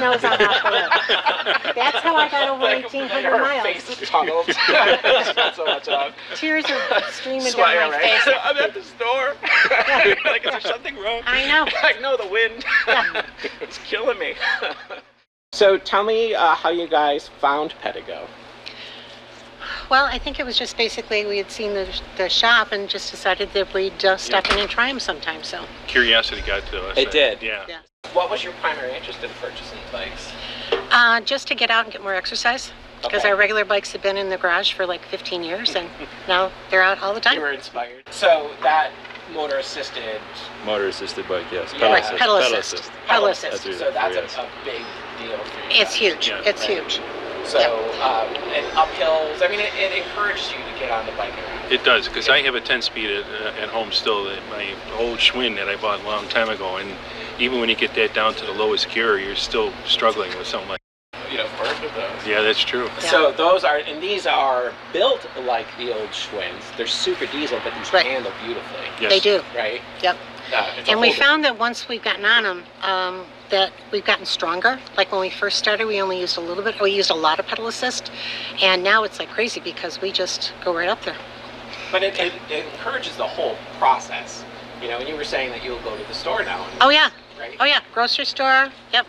nose out off the lip. That's how I got over 1,800 miles. Her face is tunneled. It's not so much up. Tears are streaming down my face. I'm at the store. Like, is there something wrong? I know. Like, no, the wind. It's killing me. So tell me how you guys found Pedego. Well, I think it was just basically we had seen the shop and just decided that we'd stop in and try them sometime. So curiosity got to us. It did. Yeah. What was your primary interest in purchasing bikes? Just to get out and get more exercise. Because Okay. our regular bikes have been in the garage for like 15 years, and now they're out all the time. You were inspired. So that motor-assisted. Motor-assisted bike, yes. Yeah. Right, pedal assist. Pedal assist. So that's Yes. a big deal for you. It's guys. huge. Yeah. It's Right. huge. So, and uphills, I mean, it encourages you to get on the bike around. It does, because I have a 10-speed at home still, my old Schwinn that I bought a long time ago, and even when you get that down to the lowest gear, you're still struggling with something like You know, birth of those. Yeah, that's true. Yeah. So those are, and these are built like the old Schwinns. They're super diesel, but these Right. handle beautifully, Yes. They do. right? Yep. It's a And we whole found that once we've gotten on them, that we've gotten stronger. Like when we first started, we only used a little bit. We used a lot of pedal assist, and now it's like crazy because we just go right up there. But it encourages the whole process. You know, and you were saying that you'll go to the store now. And, Oh yeah. Right? Oh yeah. Grocery store. Yep.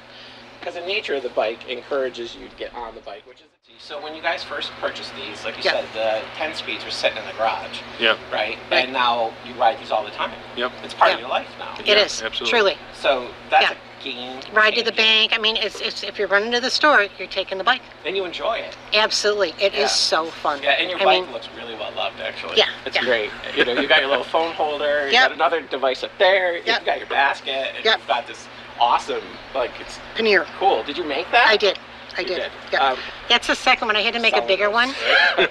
Because the nature of the bike encourages you to get on the bike, which is so when you guys first purchased these, like you Yeah. said, the 10 speeds were sitting in the garage, Yeah. right? Right. And now you ride these all the time. Yep. It's part Yeah. of your life now. It Yeah, is. absolutely. Truly. So that's Yeah. a game. Ride to the changer. bank. I mean, it's if you're running to the store, you're taking the bike. And you enjoy it. Absolutely. It is Yeah. so fun. Yeah, and your I bike mean, looks really well loved, actually. Yeah, It's yeah. great. You know, you got your little phone holder, you Yep. got another device up there, Yep. you've got your basket, and Yep. you've got this awesome, like, it's Pannier. cool. Did you make that? I did. I You did. did. Yeah. That's the second one. I had to make a solid. bigger one. Right?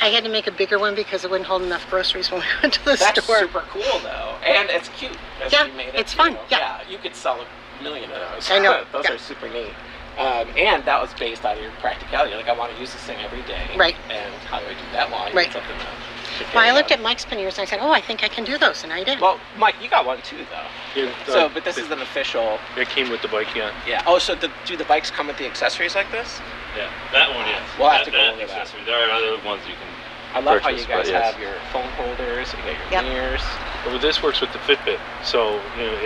I had to make a bigger one because it wouldn't hold enough groceries when we went to the That's store. super cool, though. And it's cute. As Yeah, you made it, it's you fun, know. yeah. You could sell a million of those. I know, Those yeah. are super neat. And that was based on your practicality. Like, I want to use this thing every day. Right. And how do I do that? Well, I need Right. something to Well, I carry looked on. at Mike's panniers and I said, oh, I think I can do those, and I did. Well, Mike, you got one too, though. Yeah, So, but this is an official. It came with the bike, yeah. Yeah. Oh, so do the bikes come with the accessories like this? Yeah, that one, yes. We'll have to go That over that. accessory. There are other ones you can I love how purchase, you guys but yes. have your phone holders, you got your Yep. mirrors. Well, this works with the Fitbit, so you know,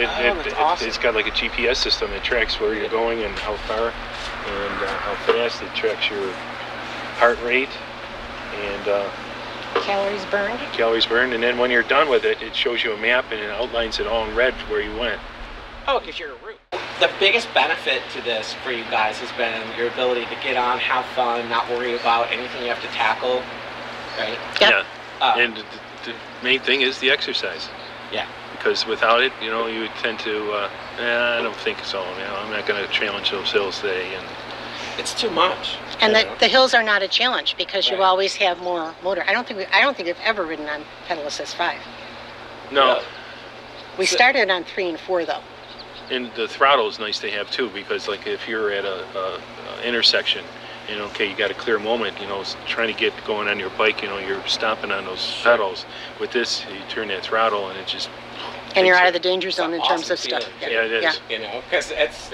that's awesome. it's got like a GPS system that tracks where you're going and how far and how fast. It tracks your heart rate and Calories burned. calories burned, and then when you're done with it, it shows you a map and it outlines it all in red where you went. Oh, because you're a root. The biggest benefit to this for you guys has been your ability to get on, have fun, not worry about anything you have to tackle, right? Yep. Yeah, and the main thing is the exercise. Yeah. Because without it, you know, you tend to, I don't think so. You know, I'm not going to challenge those hills today. And It's too much. And you the, know? the hills are not a challenge because you Right. always have more motor. I don't think we've ever ridden on pedal assist 5. no, Yeah. We So- started on 3 and 4 though. and the throttle is nice to have too, because like if you're at a intersection, and okay, you got a clear moment, you know, trying to get going on your bike, you know, you're stomping on those pedals. With this, you turn that throttle and it just. And you're takes out it. of the danger zone in awesome terms of stuff. feeling, Yeah, it is. Yeah. You know, because it's.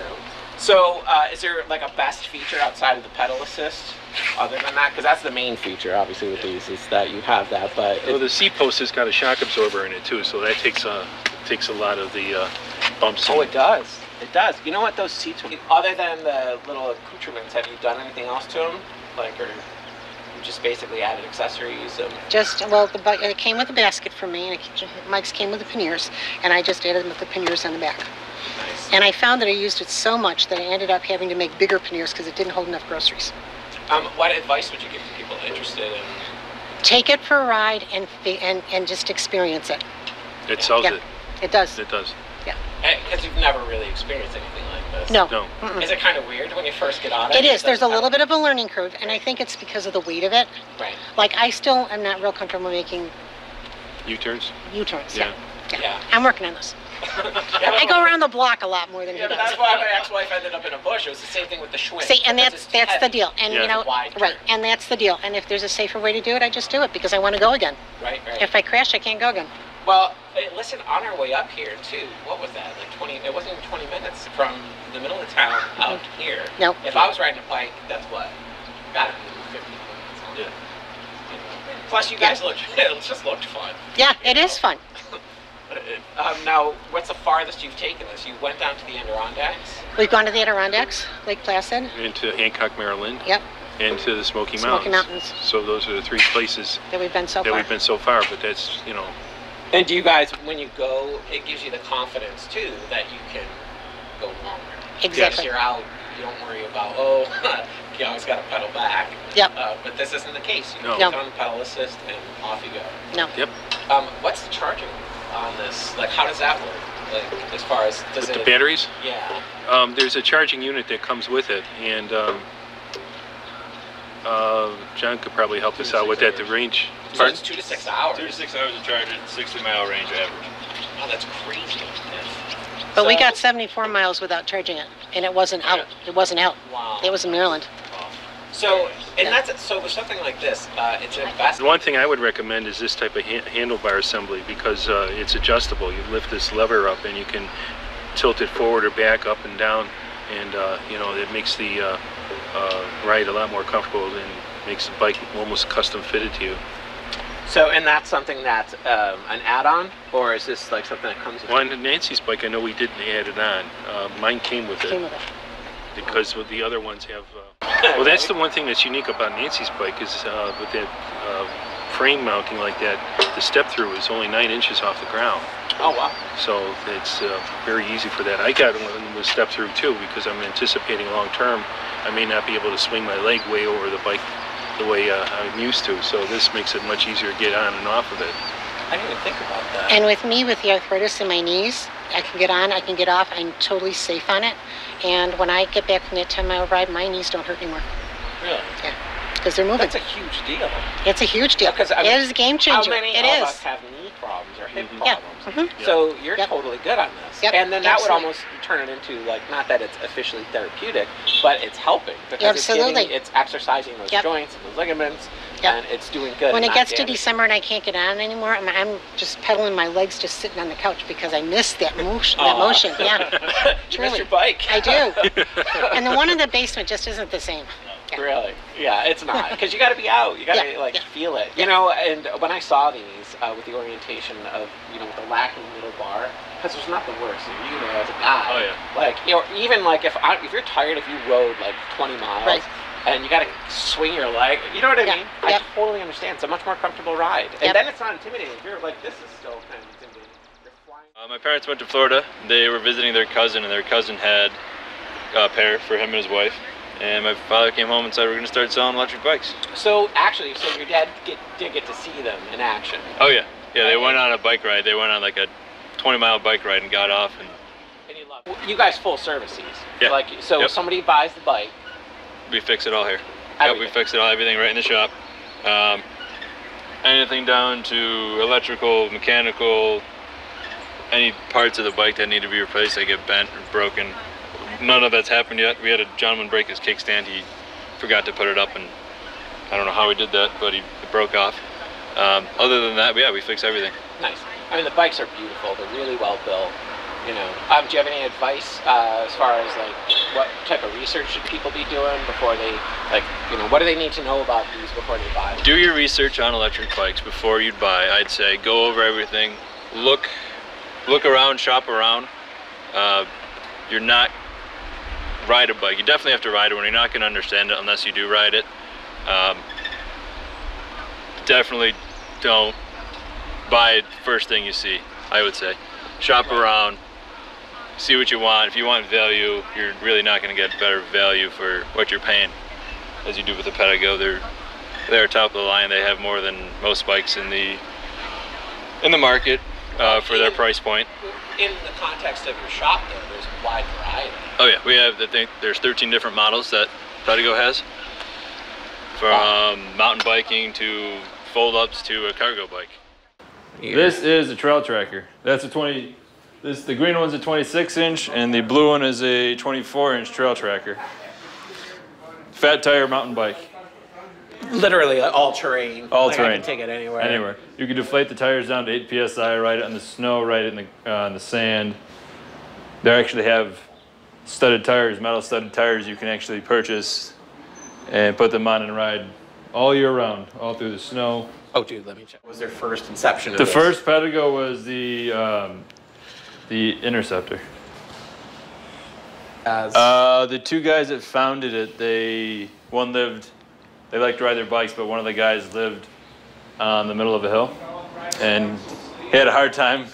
So, is there like a best feature outside of the pedal assist, other than that? Because that's the main feature, obviously, with these is that you have that. But Well, the seat post has got a shock absorber in it too, so that takes a lot of the bumps. oh, and- it does. It does. You know what those seats? Other than the little accoutrements, have you done anything else to them? Like, or you just basically added accessories? It came with a basket for me, and Mike's came with the panniers, and I just added them with the panniers on the back. Nice. And I found that I used it so much that I ended up having to make bigger panniers because it didn't hold enough groceries. What advice would you give to people interested in? Take it for a ride and just experience it. It sells Yeah. it. It does. It does. Because you've never really experienced anything like this. No. No. Mm-mm. Is it kind of weird when you first get on it? It is. There's a doesn't little have- bit of a learning curve, and I think it's because of the weight of it. Right. Like, I still am not real comfortable making U-turns. U-turns. Yeah. Yeah. I'm working on this. I go around the block a lot more than Yeah, he but does. that's why my ex-wife ended up in a bush. It was the same thing with the Schwinn. See, and because that's it's the heavy. deal. And Yeah. you know, It's a wide right, turn. and that's the deal. And if there's a safer way to do it, I just do it because I want to go again. Right. If I crash, I can't go again. Well, listen, on our way up here too, what was that? Like 20, it wasn't even 20 minutes from the middle of town out here. No. If I was riding a bike, that's what? Gotta be 50 minutes. Yeah. Plus, you guys looked, it just looked fun. Yeah, it is fun. Now, what's the farthest you've taken this? You went down to the Adirondacks? We've gone to the Adirondacks, Lake Placid. Into Hancock, Maryland. Yep, And to the Smoky Smoky Mountains. Mountains. So those are the 3 places that we've been so that far. we've been so far. But that's, you know, And do you guys, when you go, it gives you the confidence too that you can go longer. Exactly. Because you're out, you don't worry about, oh, you always got to pedal back. Yep. But this isn't the case. You No. put on the pedal assist and off you go. No. Yep. What's the charging on this? Like, how does that work? Like, as far as, does With it? the batteries, Yeah. there's a charging unit that comes with it, and John could probably help us out with that. The range. So it's 2 to 6 hours. 2 to 6 hours of charge at 60-mile range average. Oh, that's crazy. But we So- got 74 miles without charging it, and it wasn't out. It wasn't out. Wow. It was in Maryland. So, and Yeah. that's, so with something like this, it's an The investment. one thing I would recommend is this type of handlebar assembly because it's adjustable. You lift this lever up and you can tilt it forward or back, up and down, and you know, it makes the ride a lot more comfortable and makes the bike almost custom fitted to you. So, and that's something that's an add-on, or is this like something that comes with Well, on Nancy's bike, I know we didn't add it on. Mine came with Came it with it. because with the other ones have. Well, that's the one thing that's unique about Nancy's bike is with that frame mounting like that, the step through is only 9 inches off the ground. Oh, wow. So it's very easy for that. I got one with step through too because I'm anticipating long term I may not be able to swing my leg way over the bike the way I'm used to. So this makes it much easier to get on and off of it. I didn't even think about that. And with me, with the arthritis in my knees, I can get on, I can get off. I'm totally safe on it. And when I get back from that 10-mile ride, my knees don't hurt anymore. Really? Yeah, because they're moving. That's a huge deal. It's a huge deal. Because, I mean, it is a game changer. How many It of is. us have knee problems or hip Yeah. problems? Mhm. So you're Yep. totally good on this. Yep, And then that would absolutely. almost turn it into, like, not that it's officially therapeutic, but it's helping because Absolutely. it's exercising those Yep. joints and those ligaments, Yep. and it's doing good. When and it not gets to damaging. December and I can't get on anymore, I'm just pedaling my legs, just sitting on the couch because I miss that motion. That Aw. motion, yeah. You miss Truly. your bike. I do. And the one in the basement just isn't the same. Yeah. Really? Yeah, it's not. Because you got to be out. You got to, Yeah, like, yeah. feel it. Yeah. You know, and when I saw these with the orientation of, you know, with the lacking middle bar, because there's nothing worse than, you know, as a guy. Oh, yeah. Like, you know, even, like, if you're tired, if you rode, like, 20 miles, Right. and you got to swing your leg, you know what I Yeah, mean? yep. I totally understand. It's a much more comfortable ride. And Yep. then it's not intimidating. If you're, like, this is still kind of intimidating. You're flying. My parents went to Florida. They were visiting their cousin, and their cousin had a pair for him and his wife. And my father came home and said, we're going to start selling electric bikes. So, actually, so your dad did get to see them in action. Oh, yeah. Yeah, they went on a bike ride. They went on like a 20-mile bike ride and got off. And And you love it. You guys full service these. Yeah. Like, so Yep. somebody buys the bike. we fix it all here. Yep, Everything. we fix it all, everything right in the shop. Anything down to electrical, mechanical, any parts of the bike that need to be replaced, they get bent or broken. None of that's happened yet. We had a gentleman break his kickstand. He forgot to put it up, and I don't know how he did that, but it broke off. Other than that, yeah, we fix everything. Nice. I mean, the bikes are beautiful. They're really well built. You know, do you have any advice as far as like what type of research should people be doing before they, like, you know, what do they need to know about these before they buy them? Do your research on electric bikes before you buy. I'd say go over everything. Look around, shop around. You're not ride a bike. You definitely have to ride it when you're not going to understand it unless you do ride it. Definitely don't buy it first thing you see, I would say. Shop around, see what you want. If you want value, you're really not going to get better value for what you're paying as you do with the Pedigo. They're top of the line. They have more than most bikes in the market for their price point. In the context of your shop, though, there's a wide variety. Oh yeah, we have, I think there's 13 different models that Pedigo has. From mountain biking to fold-ups to a cargo bike. This is a trail tracker. That's a the green one's a 26-inch and the blue one is a 24-inch trail tracker. Fat tire mountain bike. literally all terrain. All Like, terrain. I can take it anywhere. Anywhere. You can deflate the tires down to 8 psi, ride it on the snow, ride it in the sand. They actually have studded tires, metal studded tires you can actually purchase and put them on and ride all year round, all through the snow. Oh, dude, let me check. What was their first inception of The this? first Pedigo was the Interceptor. As The two guys that founded it, they liked to ride their bikes, but one of the guys lived on the middle of a hill, and he had a hard time.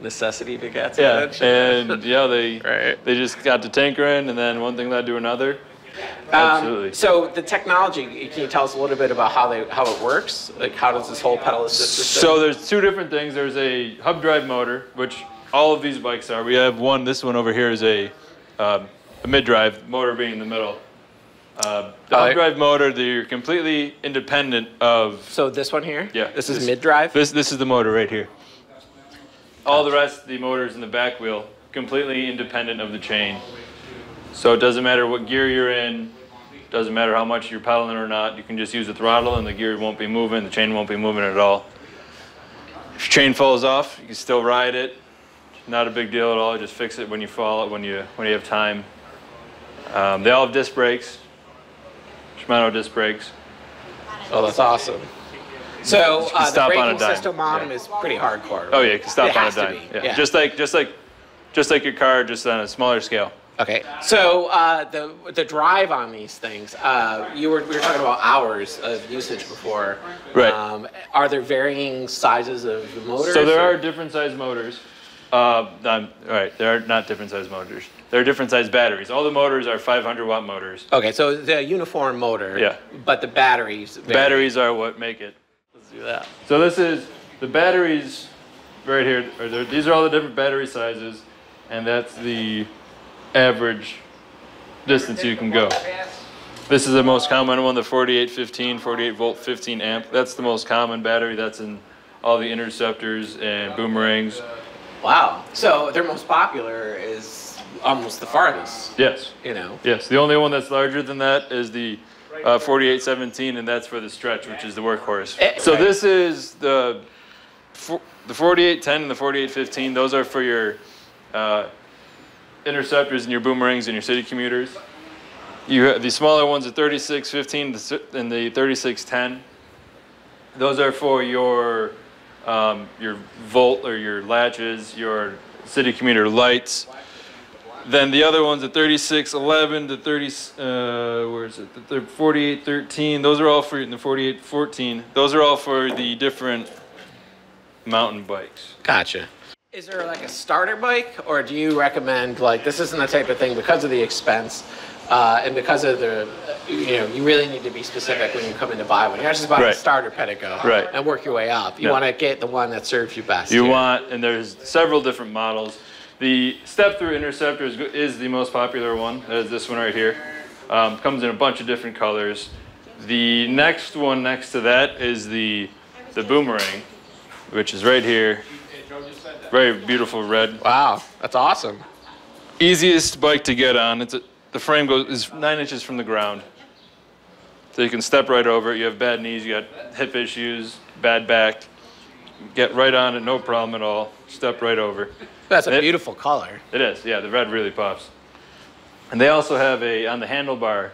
necessity begets Yeah, invention. and yeah, they Right. they just got to tinkering, and then one thing led to another. Absolutely. So the technology, can you tell us a little bit about how it works? Like, how does this whole pedal assist system? So there's two different things. There's a hub drive motor, which all of these bikes are. We have one. This one over here is a mid drive motor, being in the middle. The hub drive motor, they're completely independent of. So this one here? Yeah. This is mid-drive? This is the motor right here. All the rest, the motors in the back wheel, completely independent of the chain. So it doesn't matter what gear you're in, doesn't matter how much you're pedaling or not, you can just use the throttle and the gear won't be moving, the chain won't be moving at all. If your chain falls off, you can still ride it. Not a big deal at all, just fix it when you fall, when you have time. They all have disc brakes, Shimano disc brakes. Oh, that's awesome. So the stop on a braking dime. system on them Yeah. is pretty hardcore. Oh yeah, you can stop It on a has to dime. be, Yeah. yeah. Just like your car, just on a smaller scale. Okay. So the drive on these things, we were talking about hours of usage before. Right. Are there varying sizes of the motors? So there or- are different size motors. All right, there are not different size motors. There are different size batteries. All the motors are 500 watt motors. Okay, so the uniform motor. Yeah. But the batteries. vary. Batteries are what make it. Let's do that. So this is the batteries right here. These are all the different battery sizes, and that's the average distance you can go. This is the most common one, the 4815, 48 volt, 15 amp. That's the most common battery. That's in all the Interceptors and Boomerangs. Wow. So their most popular is almost the farthest. Yes. You know. Yes, the only one that's larger than that is the 4817, and that's for the stretch, which is the workhorse. So this is the 4810 and the 4815. Those are for your Interceptors and your Boomerangs and your city commuters. You have the smaller ones, the 3615 and the 3610. Those are for your Volt or your latches, your city commuter lights. Then the other ones, the 3611, the 4813, those are all for, and the 4814, those are all for the different mountain bikes. Gotcha. Is there like a starter bike, or do you recommend, like, this isn't the type of thing because of the expense and because of the, you really need to be specific when you come in to buy one. You're not just buying a Right. starter Pedigo Right. and work your way up. You No. want to get the one that serves you best. You here. want, and there's several different models. The step-through Interceptor is the most popular one. That is this one right here. Comes in a bunch of different colors. The next one next to that is the Boomerang, which is right here. Very beautiful red. Wow, that's awesome. Easiest bike to get on. The frame is 9 inches from the ground. So you can step right over it. You have bad knees, you got hip issues, bad back. Get right on it, no problem at all. Step right over. That's a beautiful color. It is, yeah, the red really pops. And they also have on the handlebar,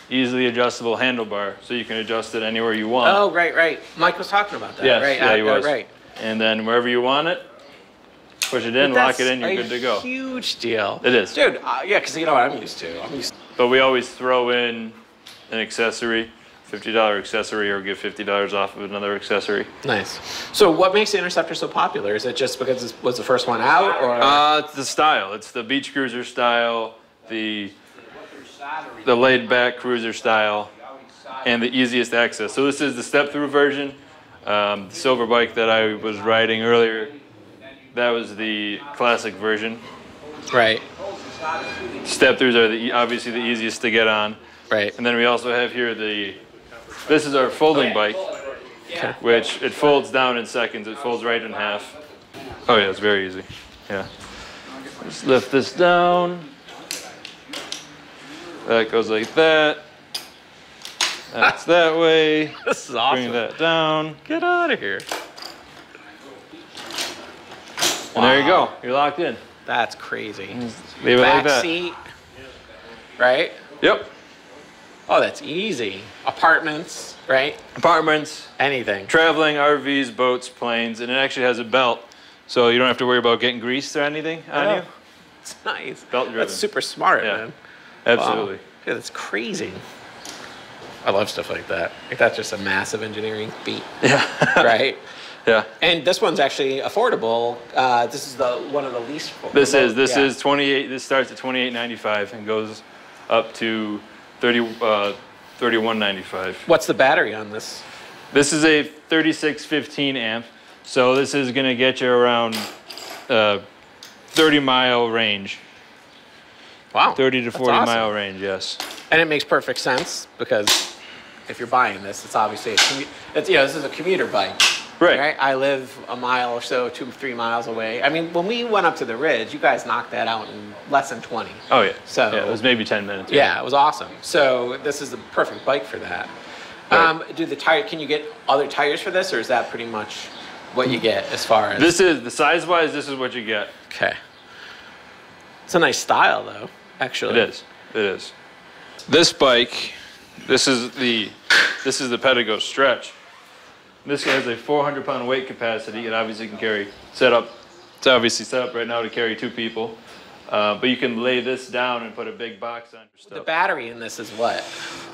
easily adjustable handlebar, so you can adjust it anywhere you want. Oh, right. Mike was talking about that. Yes, right? yeah, he was. Right. And then wherever you want it, push it in, lock it in, you're good to go. Huge deal. It is. Dude, yeah, because you know what I'm used to. But we always throw in an accessory, $50 accessory, or give $50 off of another accessory. Nice. So what makes the Interceptor so popular? Is it just because it was the first one out, or? It's the style. It's the beach cruiser style, the laid back cruiser style, and the easiest access. So this is the step-through version. The silver bike that I was riding earlier, that was the classic version. Right. Step-throughs are obviously the easiest to get on. Right. And then we also have here this is our folding bike, which it folds down in seconds. It folds right in half. Oh yeah, it's very easy. Yeah. Just lift this down. That goes like that. That's that way. This is awesome. Bring that down. Get out of here. And there you go. You're locked in. That's crazy. Leave it like Back that. seat, right? Yep. Oh, that's easy. Apartments, right? Apartments, Anything. traveling, RVs, boats, planes, and it actually has a belt, so you don't have to worry about getting greased or anything on you. It's nice. Belt driven. That's super smart, Yeah. man. Absolutely. Wow. Yeah, that's crazy. I love stuff like that. Like that's just a massive engineering feat, Yeah. right? Yeah. And this one's actually affordable. This is one of the least. This yeah. is 28. This starts at 28.95 and goes up to 31.95. What's the battery on this? This is a 3615 amp, so this is gonna get you around 30-mile range. Wow. 30 to that's 40 awesome. mile range, yes. And it makes perfect sense because if you're buying this, it's obviously this is a commuter bike. Right. I live a mile or so, 2-3 miles away. I mean, when we went up to the Ridge, you guys knocked that out in less than 20. Oh yeah. So- yeah, it was maybe 10 minutes. Yeah, it was awesome. So this is the perfect bike for that. Right. Do the tire? Can you get other tires for this, or is that pretty much what you get as far as? This is the size-wise. This is what you get. Okay. It's a nice style, though. Actually, It is. It is. This bike, this is the Pedigo Stretch. This has a 400-pound weight capacity. It obviously can carry It's obviously set up right now to carry 2 people. But you can lay this down and put a big box on your The stuff. battery in this is what?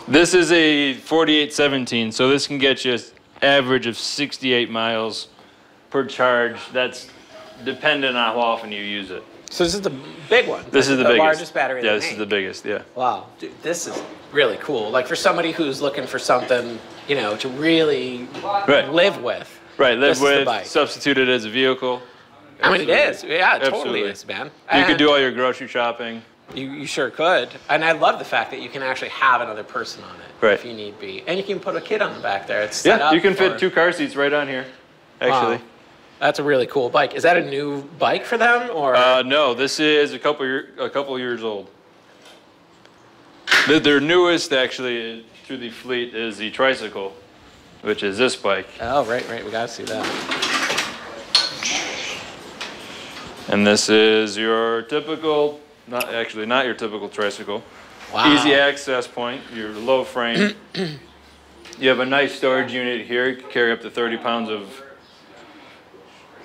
This is a 4817, so this can get you an average of 68 miles per charge. That's dependent on how often you use it. So this is the big one. This is the biggest. largest battery. Yeah, they this is make. the biggest. Yeah. Wow, dude, this is really cool. Like for somebody who's looking for something, to really Right. live with. Right. Live This is the with, bike. substitute it as a vehicle. I mean, it is. Yeah, it totally Absolutely. is, man. You could And do all your grocery shopping. You sure could. And I love the fact that you can actually have another person on it Right. if you need be. And you can put a kid on the back there. It's set Yeah, up you can fit for- 2 car seats right on here, actually. Wow. That's a really cool bike. Is that a new bike for them, or? No, this is a couple years old. Their newest, actually, through the fleet is the Tricycle, which is this bike. Oh, right. We gotta see that. And this is your typical, not your typical Tricycle. Wow. Easy access point, your low frame. You have a nice storage unit here. You can carry up to 30 pounds of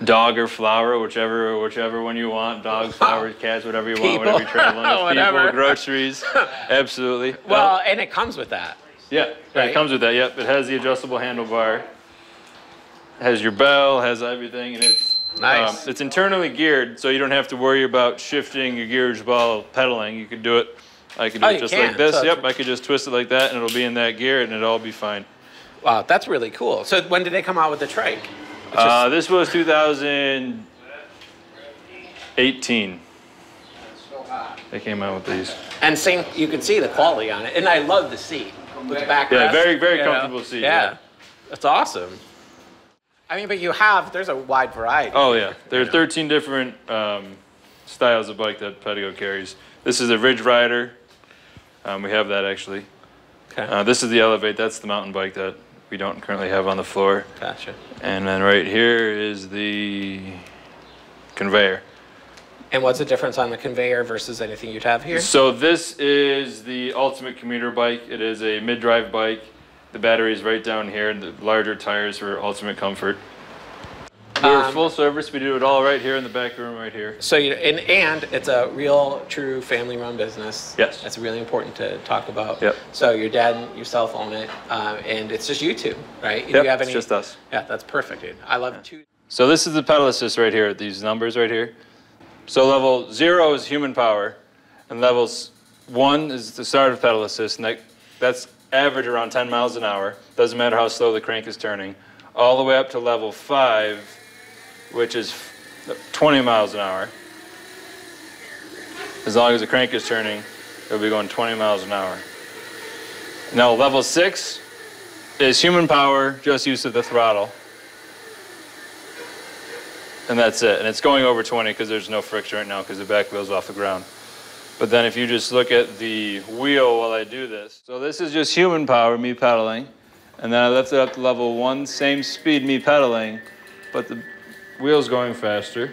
dog or flour, whichever one you want. Dogs, flowers, cats, whatever you want, whatever you're traveling with. Whatever. People, groceries, absolutely. Well, and it comes with that. Yeah, Right. it comes with that. Yep, it has the adjustable handlebar. Has your bell, has everything, and Nice. it's internally geared, so you don't have to worry about shifting your gears while pedaling. You could do it. I could do Oh, it you just can. like this. So Yep, I could just twist it like that, and it'll be in that gear, and it'll all be fine. Wow, that's really cool. So when did they come out with the trike? This was 2018. They came out with these. And same, you can see the quality on it. And I love the seat with the backrest. Yeah, very, very you know. comfortable seat, Yeah. yeah. That's awesome. I mean, but there's a wide variety. Oh yeah, there are Yeah. 13 different styles of bike that Pedigo carries. This is a Ridge Rider. We have that actually. Okay. This is the Elevate. That's the mountain bike that we don't currently have on the floor. Gotcha. And then right here is the Conveyor. And what's the difference on the Conveyor versus anything you'd have here? So this is the ultimate commuter bike. It is a mid-drive bike. The battery is right down here, and the larger tires for ultimate comfort. We're full service. We do it all right here in the back room right here. So and it's a real, true family-run business. Yes. That's really important to talk about. Yep. So your dad and yourself own it, and it's just you two, right? Do Yep, you have it's just us. Yeah, that's perfect, dude. I love two. So this is the pedal assist right here, these numbers right here. So level 0 is human power, and levels 1 is the start of pedal assist, and that's average around 10 miles an hour. Doesn't matter how slow the crank is turning. All the way up to level 5, which is 20 miles an hour. As long as the crank is turning, it'll be going 20 miles an hour. Now level 6 is human power, just use of the throttle. And that's it. And it's going over 20 because there's no friction right now because the back wheel's off the ground. But then if you just look at the wheel while I do this. So this is just human power, me pedaling. And then I lift it up to level 1, same speed, me pedaling, but the wheel's going faster.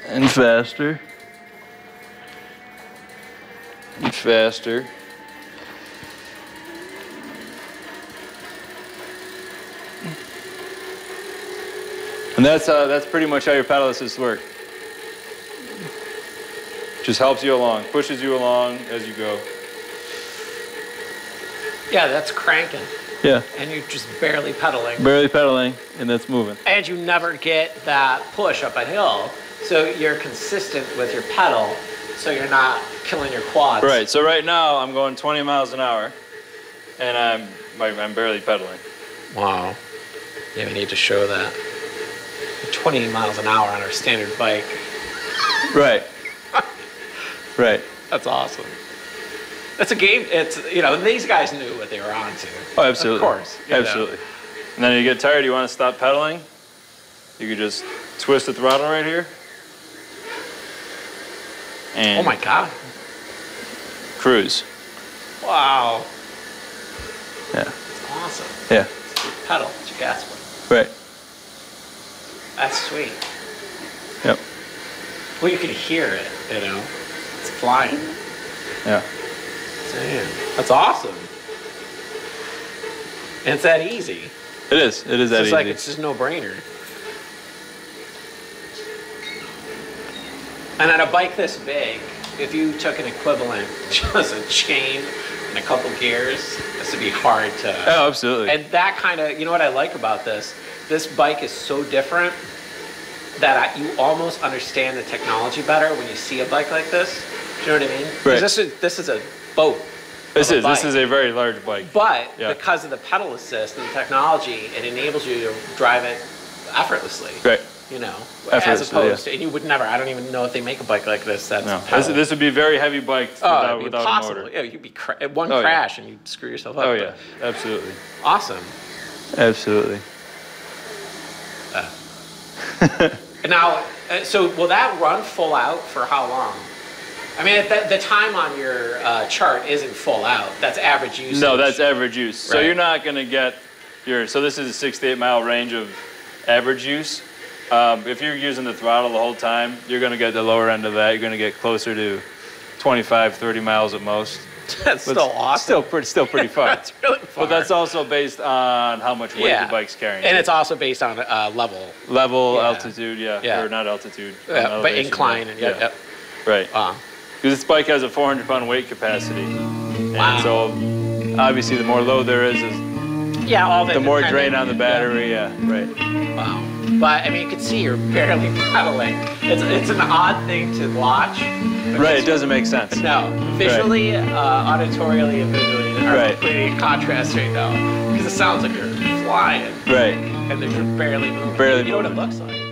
And faster. And faster. And that's pretty much how your pedal assist works. Just helps you along, pushes you along as you go. Yeah, that's cranking. Yeah, And you're just barely pedaling. barely pedaling, and that's moving. And you never get that push up a hill, so you're consistent with your pedal, so you're not killing your quads. Right, so right now I'm going 20 miles an hour, and I'm barely pedaling. Wow. Yeah, we need to show that. 20 miles an hour on our standard bike. Right. Right. That's awesome. That's a game. It's, you know, these guys knew what they were on to. Oh, absolutely. Of course. you know. Absolutely. And then you get tired, you want to stop pedaling, you could just twist the throttle right here. And Oh my God. cruise. Wow. Yeah. That's awesome. Yeah. It's your pedal. It's your gas pedal. Right. That's sweet. Yep. Well, you can hear it, you know. It's flying. Yeah. Damn. That's awesome. And it's that easy. It is. It is that It's easy. like, it's just no brainer. And on a bike this big, if you took an equivalent, just a chain and a couple gears, this would be hard to. Oh, absolutely. And that kind of, you know what I like about this? This bike is so different that you almost understand the technology better when you see a bike like this. Do you know what I mean? 'Cause Right. This is a boat. This of a is bike. a very large bike. But Yeah. because of the pedal assist and the technology, it enables you to drive it effortlessly. Right. You know, as Effortlessly, opposed to, and you would never. I don't even know if they make a bike like this. That's No. pedal. This would be a very heavy bike Oh, it'd be without a impossible. motor. Yeah, you'd be one Oh, yeah. crash and you'd screw yourself up. Oh but yeah, absolutely. awesome. Absolutely. Now, so will that run full out for how long? I mean, the time on your chart isn't full out. That's average usage. No, that's average use. So Right. you're not going to get so this is a 6 to 8 mile range of average use. If you're using the throttle the whole time, you're going to get the lower end of that. You're going to get closer to 25, 30 miles at most. That's But still awesome. Still pretty far. That's really far. But that's also based on how much weight the bike's carrying. And it's also based on level. level, Yeah. altitude, Yeah. or not altitude. But elevation, incline and yep. Right. Wow. Because this bike has a 400-pound weight capacity. Wow. And so obviously the more load there is Yeah, all the more dependent- drain on the battery. Yeah, right. Wow. But I mean, you can see you're barely pedaling. It's an odd thing to watch. Right, it doesn't make sense. No, visually, auditorially, and visually are Right. completely contrast right now. Because it sounds like you're flying Right. and they're just barely moving. Barely You know what it moving. looks like?